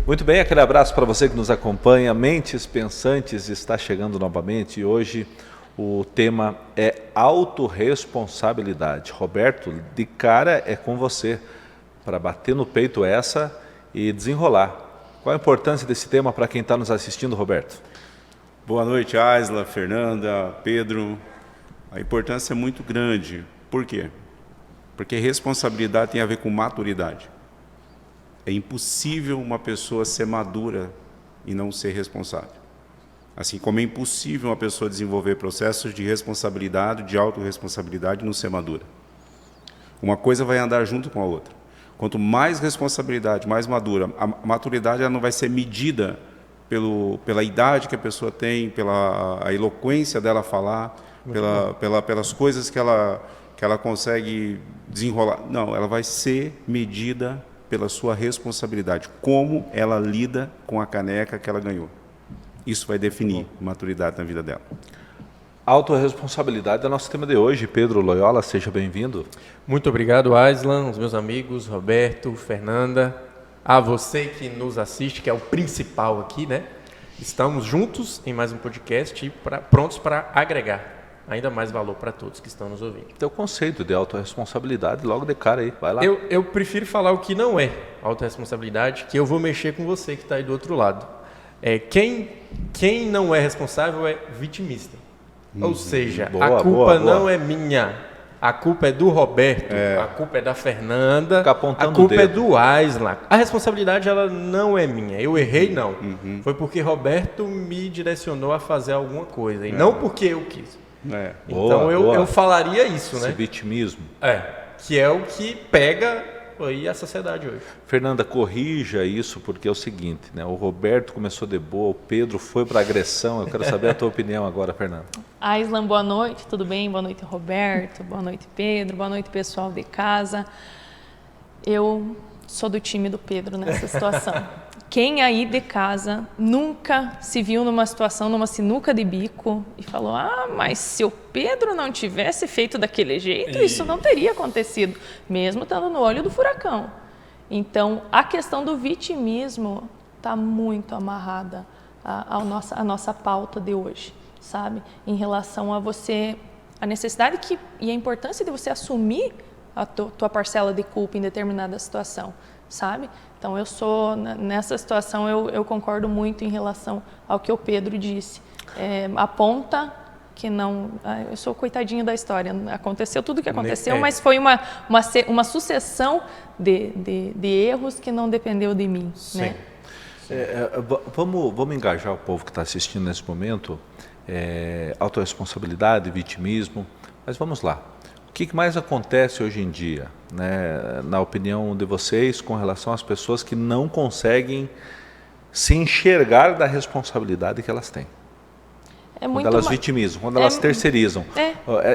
Muito bem, aquele abraço para você que nos acompanha. Mentes Pensantes está chegando novamente e hoje o tema é autorresponsabilidade. Roberto, de cara é com você para bater no peito essa e desenrolar. Qual a importância desse tema para quem está nos assistindo, Roberto? Boa noite, Aisla, Fernanda, Pedro. A importância é muito grande. Por quê? Porque responsabilidade tem a ver com maturidade. É impossível uma pessoa ser madura e não ser responsável. Assim como é impossível uma pessoa desenvolver processos de responsabilidade, de autorresponsabilidade e não ser madura. Uma coisa vai andar junto com a outra. Quanto mais responsabilidade, mais madura, a maturidade ela não vai ser medida pela idade que a pessoa tem, pela a eloquência dela falar, pelas coisas que ela consegue desenrolar. Não, ela vai ser medida pela sua responsabilidade, como ela lida com a caneca que ela ganhou. Isso vai definir maturidade na vida dela. Autorresponsabilidade é o nosso tema de hoje. Pedro Loyola, seja bem-vindo. Muito obrigado, Aislan, os meus amigos, Roberto, Fernanda, a você que nos assiste, que é o principal aqui, né? Estamos juntos em mais um podcast e prontos para agregar ainda mais valor para todos que estão nos ouvindo. Teu conceito de autorresponsabilidade logo de cara aí, vai lá. Eu prefiro falar o que não é autorresponsabilidade, que eu vou mexer com você que está aí do outro lado. Quem não é responsável é vitimista. Ou seja, a culpa não é minha, a culpa é do Roberto, a culpa é da Fernanda, a culpa é do Aislan. A responsabilidade ela não é minha, eu errei não. Foi porque Roberto me direcionou a fazer alguma coisa e não porque eu quis. Então eu falaria isso, esse né? vitimismo. Que é o que pega aí a sociedade hoje. Fernanda, corrija isso, porque é o seguinte, né? O Roberto começou de boa, o Pedro foi para agressão. Eu quero saber a tua opinião agora, Fernanda. Aislan, boa noite, tudo bem? Boa noite, Roberto. Boa noite, Pedro. Boa noite, pessoal de casa. Eu sou do time do Pedro nessa situação. Quem aí de casa nunca se viu numa situação, numa sinuca de bico e falou, mas se o Pedro não tivesse feito daquele jeito, isso não teria acontecido, mesmo estando no olho do furacão. Então, a questão do vitimismo está muito amarrada à nossa pauta de hoje, sabe? Em relação a você, a necessidade e a importância de você assumir a tua parcela de culpa em determinada situação, sabe? Então, nessa situação, eu concordo muito em relação ao que o Pedro disse. Aponta que não... eu sou coitadinho da história. Aconteceu tudo o que aconteceu, mas foi uma sucessão de erros que não dependeu de mim. Sim. Né? Vamos engajar o povo que está assistindo nesse momento. Autorresponsabilidade, vitimismo. Mas vamos lá. O que mais acontece hoje em dia, né, na opinião de vocês, com relação às pessoas que não conseguem se enxergar da responsabilidade que elas têm? Quando elas vitimizam, quando elas terceirizam.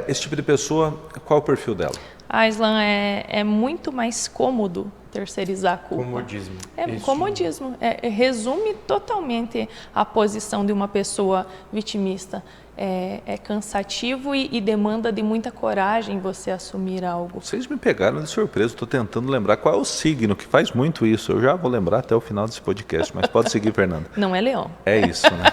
Esse tipo de pessoa, qual é o perfil dela? Aislan, é muito mais cômodo terceirizar a culpa. Comodismo. Comodismo. Resume totalmente a posição de uma pessoa vitimista. É cansativo e demanda de muita coragem você assumir algo. Vocês me pegaram de surpresa, estou tentando lembrar qual é o signo que faz muito isso. Eu já vou lembrar até o final desse podcast, mas pode seguir, Fernanda. Não é leão. É isso, né?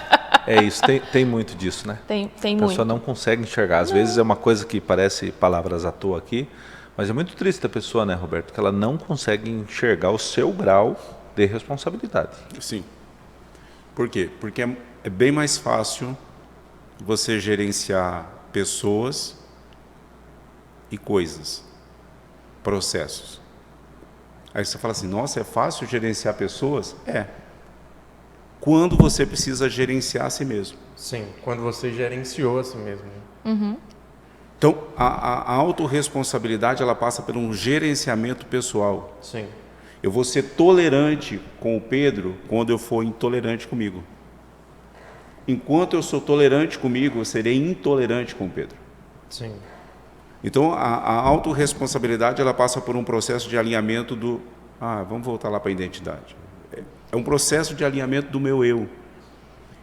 É isso, tem muito disso, né? Tem muito. A pessoa não consegue enxergar. Às vezes é uma coisa que parece palavras à toa aqui, mas é muito triste a pessoa, né, Roberto, que ela não consegue enxergar o seu grau de responsabilidade. Sim. Por quê? Porque é bem mais fácil você gerenciar pessoas e coisas, processos. Aí você fala assim, nossa, é fácil gerenciar pessoas? Quando você precisa gerenciar a si mesmo. Sim, quando você gerenciou a si mesmo. Então, a autorresponsabilidade, ela passa por um gerenciamento pessoal. Sim. Eu vou ser tolerante com o Pedro quando eu for intolerante comigo. Enquanto eu sou tolerante comigo, eu serei intolerante com o Pedro. Sim. Então, a autorresponsabilidade, ela passa por um processo de alinhamento vamos voltar lá para a identidade. É um processo de alinhamento do meu eu.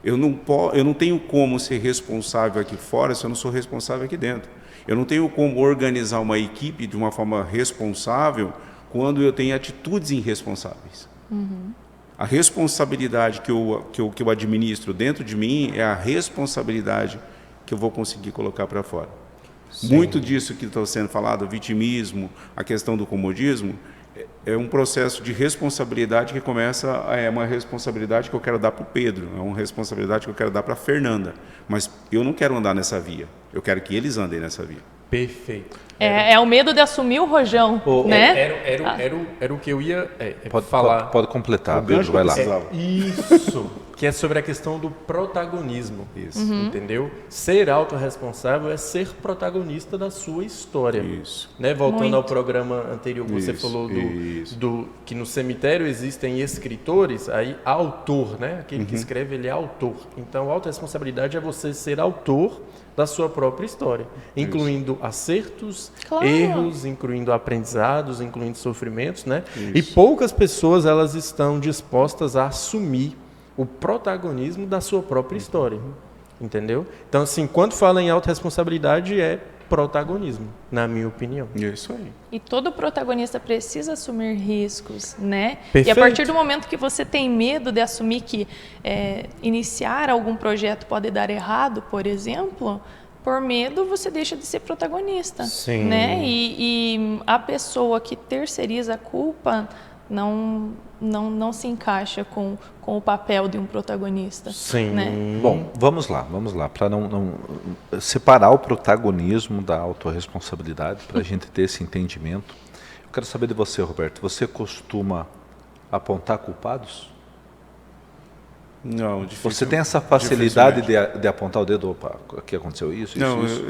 Eu não tenho como ser responsável aqui fora se eu não sou responsável aqui dentro. Eu não tenho como organizar uma equipe de uma forma responsável quando eu tenho atitudes irresponsáveis. A responsabilidade que eu administro dentro de mim é a responsabilidade que eu vou conseguir colocar para fora. Sim. Muito disso que está sendo falado, o vitimismo, a questão do comodismo, é um processo de responsabilidade que começa, é uma responsabilidade que eu quero dar para o Pedro, é uma responsabilidade que eu quero dar para a Fernanda, mas eu não quero andar nessa via, eu quero que eles andem nessa via. Perfeito. É o medo de assumir o rojão, né? Era o que eu ia falar. Pode completar, Pedro, vai lá. Isso, que é sobre a questão do protagonismo. Isso. Entendeu? Ser autorresponsável é ser protagonista da sua história. Isso. Né? Voltando ao programa anterior que você falou que no cemitério existem escritores, aí autor, né? Aquele que escreve, ele é autor. Então, autorresponsabilidade é você ser autor da sua própria história, incluindo acertos, erros, incluindo aprendizados, incluindo sofrimentos, né? E poucas pessoas elas estão dispostas a assumir o protagonismo da sua própria história, entendeu? Então, assim, quando fala em autorresponsabilidade é protagonismo, na minha opinião. Isso aí. E todo protagonista precisa assumir riscos, né? Perfeito. E a partir do momento que você tem medo de assumir que iniciar algum projeto pode dar errado, por exemplo, por medo você deixa de ser protagonista. Sim. Né? E a pessoa que terceiriza a culpa não se encaixa com o papel de um protagonista. Sim. Né? Bom, vamos lá. Para não separar o protagonismo da autorresponsabilidade, para a gente ter esse entendimento. Eu quero saber de você, Roberto. Você costuma apontar culpados? Não, difícil. Você tem essa facilidade de apontar o dedo, opa, aqui aconteceu isso, não, isso?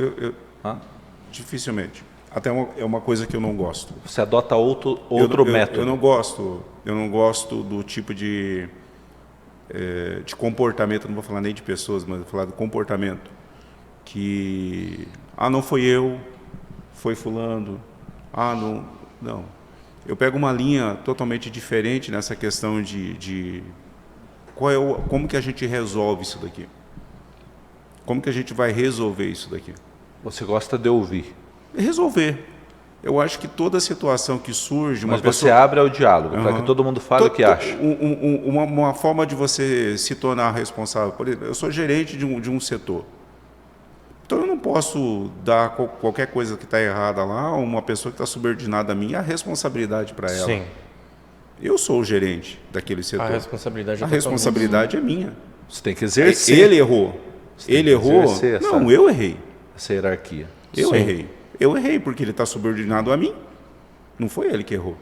Dificilmente. Até é uma coisa que eu não gosto. Você adota outro método? Eu não gosto do tipo de comportamento, não vou falar nem de pessoas, mas vou falar do comportamento. Que, não foi eu, foi fulano, não. Eu pego uma linha totalmente diferente nessa questão de como que a gente resolve isso daqui? Como que a gente vai resolver isso daqui? Você gosta de ouvir? Resolver. Eu acho que toda situação que surge... Mas você abre ao diálogo, para que todo mundo fale o que acha. Uma forma de você se tornar responsável. Por exemplo, eu sou gerente de um setor. Então eu não posso dar qualquer coisa que está errada lá, ou uma pessoa que está subordinada a mim, a responsabilidade para ela. Sim. Eu sou o gerente daquele setor. A responsabilidade é minha. Você tem que exercer. Ele errou. Ele errou. Não, eu errei. Essa hierarquia. Eu errei. Eu errei porque ele está subordinado a mim. Não foi ele que errou.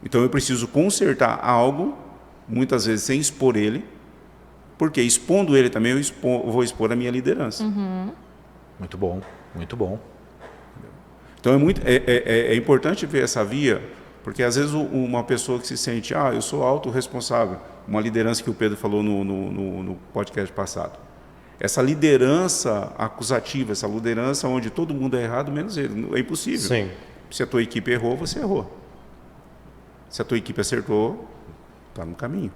Então eu preciso consertar algo, muitas vezes sem expor ele, porque expondo ele também eu vou expor a minha liderança. Muito bom, muito bom. Então é importante ver essa via, porque às vezes uma pessoa que se sente, eu sou autorresponsável, uma liderança que o Pedro falou no podcast passado. Essa liderança acusativa, essa liderança onde todo mundo é errado, menos ele. É impossível. Sim. Se a tua equipe errou, você errou. Se a tua equipe acertou, está no caminho.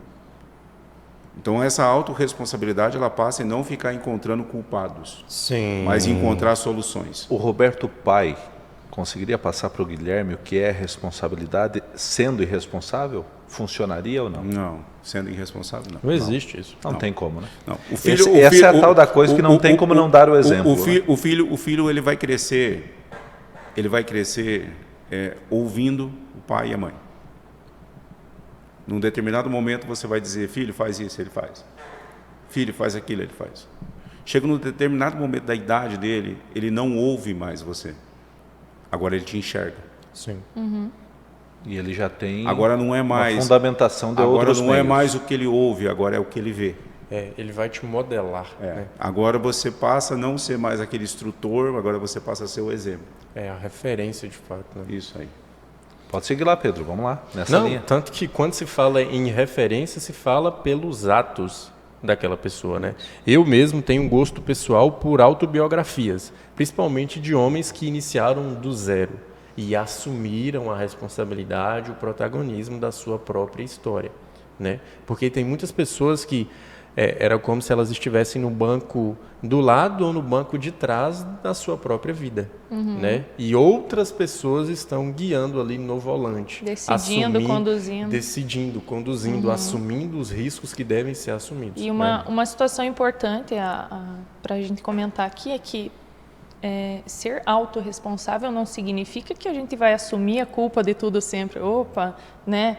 Então, essa autorresponsabilidade, ela passa em não ficar encontrando culpados. Sim. Mas encontrar soluções. O Roberto pai conseguiria passar para o Guilherme o que é responsabilidade sendo irresponsável? Funcionaria ou não? Não, sendo irresponsável, não. Não existe isso. Não tem como, né? Não. Essa é a tal da coisa que não tem como não dar o exemplo. O filho ele vai crescer ouvindo o pai e a mãe. Num determinado momento você vai dizer, filho, faz isso, ele faz. Filho, faz aquilo, ele faz. Chega num determinado momento da idade dele, ele não ouve mais você. Agora ele te enxerga. Sim. E ele já tem agora não é mais uma fundamentação de agora outros não meios. É mais o que ele ouve, agora é o que ele vê. Ele vai te modelar. Né? Agora você passa a não ser mais aquele instrutor, agora você passa a ser o exemplo. É a referência de fato. Né? Isso aí. Pode seguir lá, Pedro, vamos lá, nessa linha. Tanto que quando se fala em referência, se fala pelos atos daquela pessoa, né? Eu mesmo tenho um gosto pessoal por autobiografias, principalmente de homens que iniciaram do zero e assumiram a responsabilidade, o protagonismo da sua própria história, né? Porque tem muitas pessoas que Era como se elas estivessem no banco do lado ou no banco de trás da sua própria vida, né? E outras pessoas estão guiando ali no volante. Decidindo, conduzindo, assumindo os riscos que devem ser assumidos. E uma situação importante para a gente comentar aqui é que ser autorresponsável não significa que a gente vai assumir a culpa de tudo sempre. Opa, né?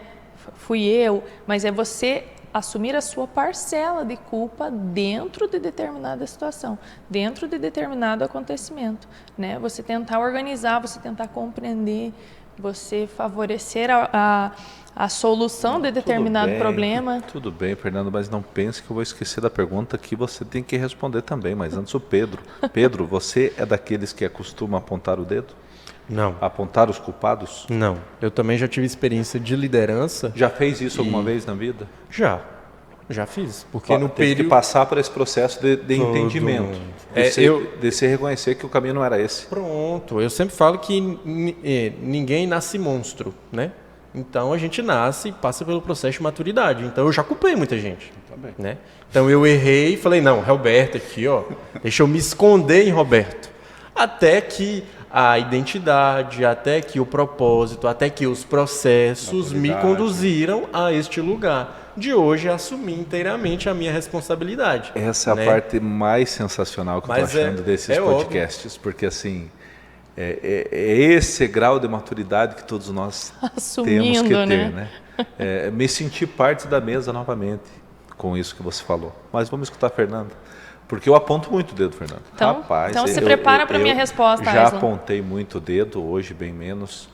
Fui eu. Mas é você assumir a sua parcela de culpa dentro de determinada situação, dentro de determinado acontecimento, né? Você tentar organizar, você tentar compreender, você favorecer a solução de determinado problema. Tudo bem, Fernando, mas não pense que eu vou esquecer da pergunta que você tem que responder também, mas antes o Pedro. Pedro, você é daqueles que costuma apontar o dedo? Não. Apontar os culpados? Não. Eu também já tive experiência de liderança. Já fez isso alguma vez na vida? Já fiz. Porque no Teve que passar por esse processo de entendimento. De se reconhecer que o caminho não era esse. Pronto. Eu sempre falo que ninguém nasce monstro, né? Então a gente nasce e passa pelo processo de maturidade. Então eu já culpei muita gente. Também. Né? Então eu errei e falei, não, Roberto aqui, ó, deixa eu me esconder em Roberto. Até que a identidade, até que o propósito, até que os processos me conduziram a este lugar. De hoje assumir inteiramente a minha responsabilidade. Essa é a parte mais sensacional que eu estou achando desses podcasts, porque assim, é esse grau de maturidade que todos nós temos que ter, né? Me sentir parte da mesa novamente com isso que você falou. Mas vamos escutar a Fernanda. Porque eu aponto muito o dedo, Fernando. Então se prepara para a minha resposta, já Aislan. apontei muito o dedo, hoje bem menos.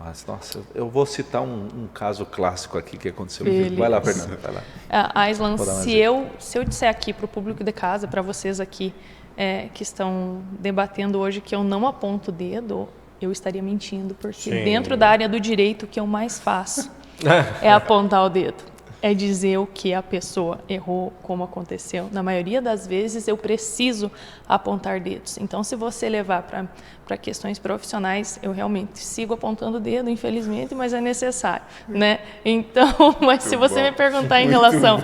Mas, nossa, eu vou citar um caso clássico aqui que aconteceu. Vai lá, Fernando, vai lá. Aislan, se eu disser aqui para o público de casa, para vocês aqui que estão debatendo hoje que eu não aponto o dedo, eu estaria mentindo. Porque dentro da área do direito, o que eu mais faço é apontar o dedo. É dizer o que a pessoa errou, como aconteceu. Na maioria das vezes, eu preciso apontar dedos. Então, se você levar para questões profissionais, eu realmente sigo apontando o dedo, infelizmente, mas é necessário, né? Então, mas se você me perguntar em relação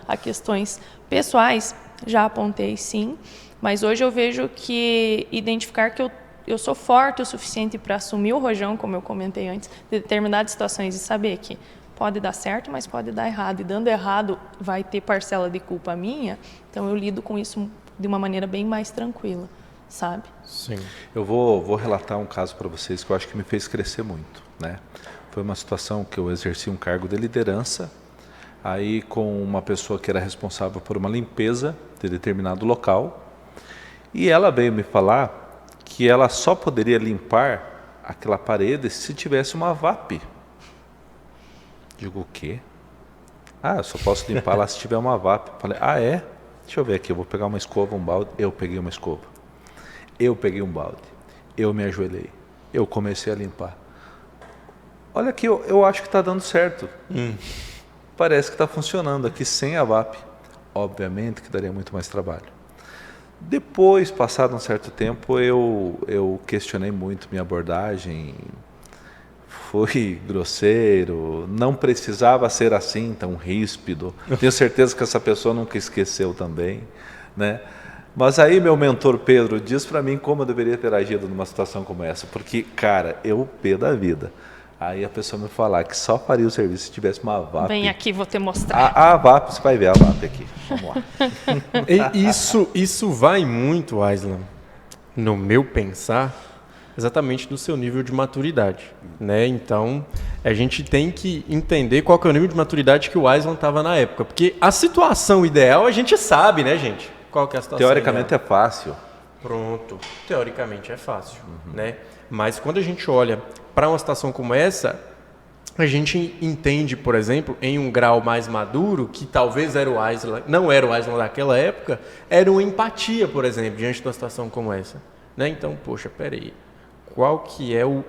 a questões pessoais, já apontei sim, mas hoje eu vejo que identificar que eu sou forte o suficiente para assumir o rojão, como eu comentei antes, de determinadas situações e saber que pode dar certo, mas pode dar errado. E dando errado, vai ter parcela de culpa minha. Então, eu lido com isso de uma maneira bem mais tranquila, sabe? Sim. Eu vou relatar um caso para vocês que eu acho que me fez crescer muito, né? Foi uma situação que eu exerci um cargo de liderança, aí com uma pessoa que era responsável por uma limpeza de determinado local, e ela veio me falar que ela só poderia limpar aquela parede se tivesse uma VAP. Digo, o quê? Eu só posso limpar lá se tiver uma VAP. Falei, é? Deixa eu ver aqui, eu vou pegar uma escova, um balde. Eu peguei uma escova. Eu peguei um balde. Eu me ajoelhei. Eu comecei a limpar. Olha aqui, eu acho que está dando certo. Parece que está funcionando aqui sem a VAP. Obviamente que daria muito mais trabalho. Depois, passado um certo tempo, eu questionei muito minha abordagem. Fui grosseiro, não precisava ser assim, tão ríspido. Tenho certeza que essa pessoa nunca esqueceu também, né? Mas aí meu mentor Pedro diz para mim como eu deveria ter agido numa situação como essa, porque, cara, eu pé da vida. Aí a pessoa me falar que só faria o serviço se tivesse uma VAP. Vem aqui, vou te mostrar. A VAP, você vai ver a VAP aqui. Vamos lá. Isso vai muito, Aislan, no meu pensar, exatamente do seu nível de maturidade, né? Então, a gente tem que entender qual que é o nível de maturidade que o Aislan estava na época, porque a situação ideal a gente sabe, né, gente? Qual que é a situação teoricamente ideal? É fácil. Pronto, teoricamente é fácil, né? Mas quando a gente olha para uma situação como essa, a gente entende, por exemplo, em um grau mais maduro, que talvez não era o Aislan daquela época, era uma empatia, por exemplo, diante de uma situação como essa, né? Então, poxa, peraí. Qual que é o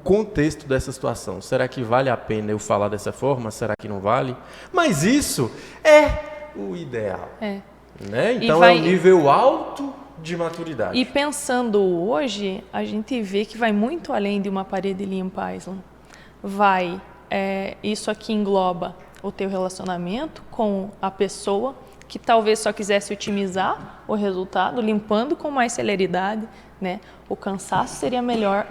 contexto dessa situação? Será que vale a pena eu falar dessa forma? Será que não vale? Mas isso é o ideal. Né? Então é um nível alto de maturidade. E pensando hoje, a gente vê que vai muito além de uma parede limpa, Aislan. Isso aqui engloba o teu relacionamento com a pessoa que talvez só quisesse otimizar o resultado, limpando com mais celeridade, né? O cansaço seria menor,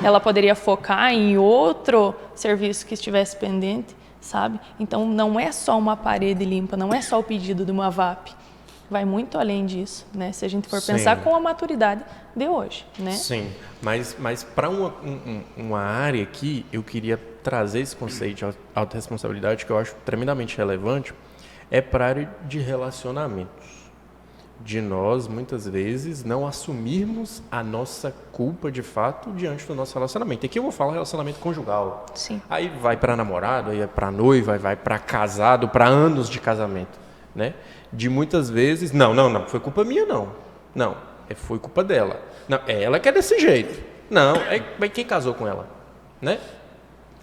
ela poderia focar em outro serviço que estivesse pendente, sabe? Então, não é só uma parede limpa, não é só o pedido de uma VAP. Vai muito além disso, né? Se a gente for pensar com a maturidade de hoje, né? Sim, mas para uma área aqui, eu queria trazer esse conceito de autorresponsabilidade que eu acho tremendamente relevante, é para a área de relacionamentos. De nós, muitas vezes, não assumirmos a nossa culpa, de fato, diante do nosso relacionamento. Aqui eu vou falar relacionamento conjugal. Sim. Aí vai para namorado, aí é para noiva, aí vai para casado, para anos de casamento, né? De muitas vezes, não, foi culpa minha, não. Não, foi culpa dela. Não, é ela que é desse jeito. Não, é quem casou com ela, né?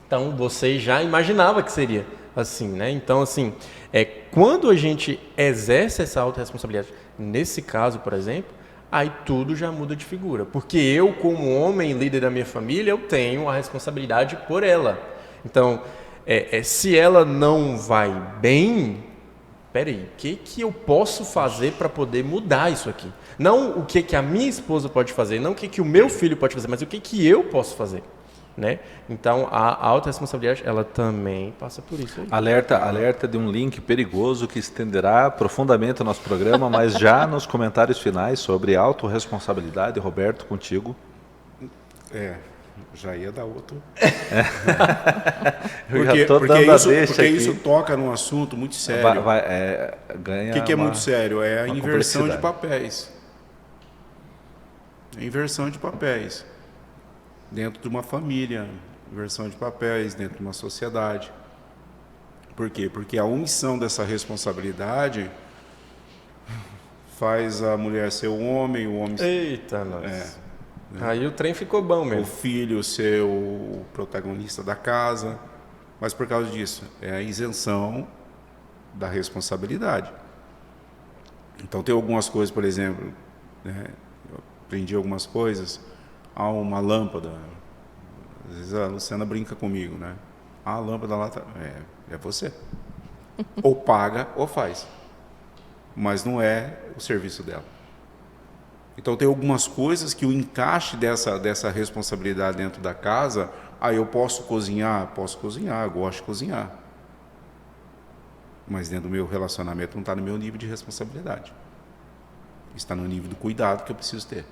Então, você já imaginava que seria assim, né? Então, assim, quando a gente exerce essa autorresponsabilidade, nesse caso, por exemplo, aí tudo já muda de figura. Porque eu, como homem, líder da minha família, eu tenho a responsabilidade por ela. Então, se ela não vai bem, peraí, o que eu posso fazer para poder mudar isso aqui? Não o que a minha esposa pode fazer, não o que o meu filho pode fazer, mas o que eu posso fazer. Né? Então, a autorresponsabilidade, ela também passa por isso aí. Alerta de um link perigoso que estenderá profundamente o nosso programa, mas já nos comentários finais sobre autorresponsabilidade, Roberto, contigo. Já ia dar outro. Eu já estou dando a deixa porque aqui. isso toca num assunto muito sério. Ganha o que é muito sério? É a inversão de complexidade. papéis. A inversão de papéis. Dentro de uma família, inversão de papéis, dentro de uma sociedade. Por quê? Porque a omissão dessa responsabilidade faz a mulher ser o homem Eita, nós. Aí o trem ficou bom mesmo. o filho ser o protagonista da casa. Mas por causa disso, é a isenção da responsabilidade. Então tem algumas coisas, por exemplo, né, eu aprendi algumas coisas. Há uma lâmpada, às vezes a Luciana brinca comigo, né? A lâmpada lá é você. Ou paga ou faz. Mas não é o serviço dela. Então tem algumas coisas que o encaixe dessa responsabilidade dentro da casa, eu posso cozinhar, eu gosto de cozinhar. Mas dentro do meu relacionamento não está no meu nível de responsabilidade. Está no nível do cuidado que eu preciso ter.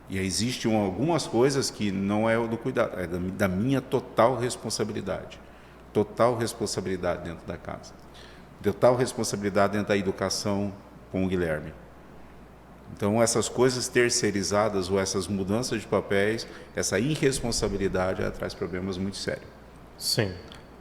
E existem algumas coisas que não é do cuidado, é da minha total responsabilidade. Total responsabilidade dentro da casa. Total responsabilidade dentro da educação com o Guilherme. Então, essas coisas terceirizadas ou essas mudanças de papéis, essa irresponsabilidade, traz problemas muito sérios. Sim.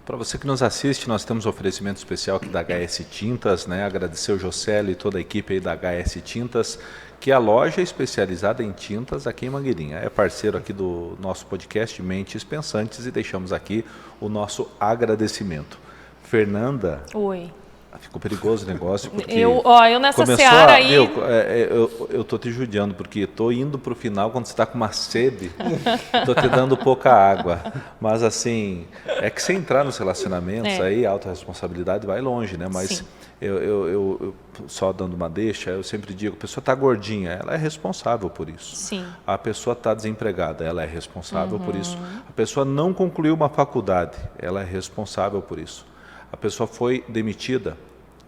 Para você que nos assiste, nós temos um oferecimento especial aqui da HS Tintas, né? Agradecer o Josélio e toda a equipe aí da HS Tintas, que é a loja especializada em tintas aqui em Mangueirinha. É parceiro aqui do nosso podcast Mentes Pensantes e deixamos aqui o nosso agradecimento. Fernanda. Oi. Ficou perigoso o negócio, porque eu nessa seara aí... Eu tô te judiando, porque tô indo pro final quando você está com uma sede, tô te dando pouca água. Mas assim, é que você entrar nos relacionamentos, aí a autorresponsabilidade vai longe, né? Mas eu só dando uma deixa, eu sempre digo, a pessoa está gordinha, ela é responsável por isso. Sim. A pessoa está desempregada, ela é responsável por isso. A pessoa não concluiu uma faculdade, ela é responsável por isso. A pessoa foi demitida,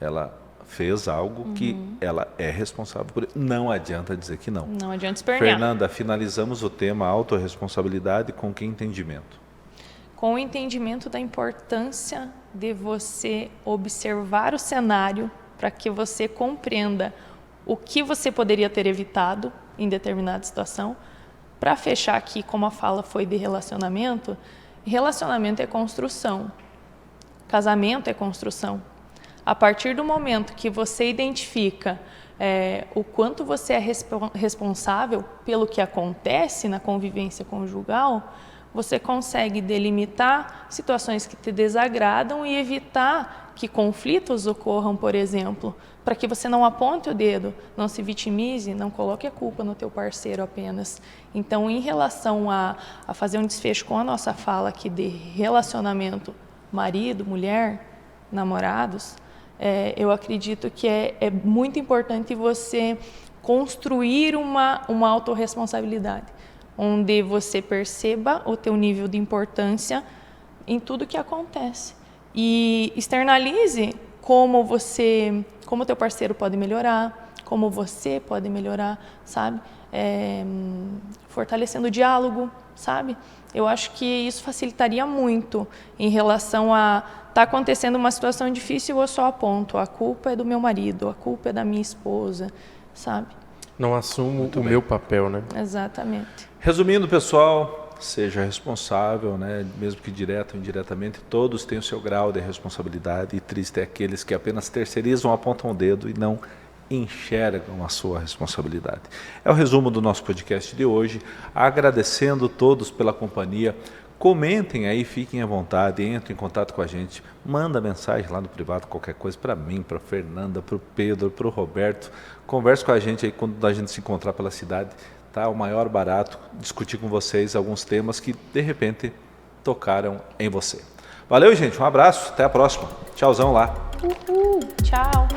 ela fez algo que ela é responsável por isso. Não adianta dizer que não. Não adianta espernear. Fernanda, finalizamos o tema autorresponsabilidade com que entendimento? Com o entendimento da importância de você observar o cenário para que você compreenda o que você poderia ter evitado em determinada situação. Para fechar aqui, como a fala foi de relacionamento, relacionamento é construção. Casamento é construção. A partir do momento que você identifica o quanto você é responsável pelo que acontece na convivência conjugal, você consegue delimitar situações que te desagradam e evitar que conflitos ocorram, por exemplo, para que você não aponte o dedo, não se vitimize, não coloque a culpa no teu parceiro apenas. Então, em relação a fazer um desfecho com a nossa fala aqui de relacionamento marido, mulher, namorados, eu acredito que é muito importante você construir uma autorresponsabilidade, onde você perceba o teu nível de importância em tudo que acontece e externalize como o teu parceiro pode melhorar, como você pode melhorar, sabe? Fortalecendo o diálogo, sabe? Eu acho que isso facilitaria muito em relação a tá acontecendo uma situação difícil, eu só aponto, a culpa é do meu marido, a culpa é da minha esposa, sabe? Não assumo o meu papel, né? Exatamente. Resumindo, pessoal, seja responsável, né? Mesmo que direto ou indiretamente, todos têm o seu grau de responsabilidade e triste é aqueles que apenas terceirizam, apontam o dedo e não enxergam a sua responsabilidade. É o resumo do nosso podcast de hoje, agradecendo todos pela companhia. Comentem aí, fiquem à vontade, entrem em contato com a gente, manda mensagem lá no privado, qualquer coisa para mim, para Fernanda, para o Pedro, para o Roberto. Converse com a gente aí quando a gente se encontrar pela cidade, tá? O maior barato, discutir com vocês alguns temas que de repente tocaram em você. Valeu, gente, um abraço, até a próxima. Tchauzão lá. Uhul, tchau.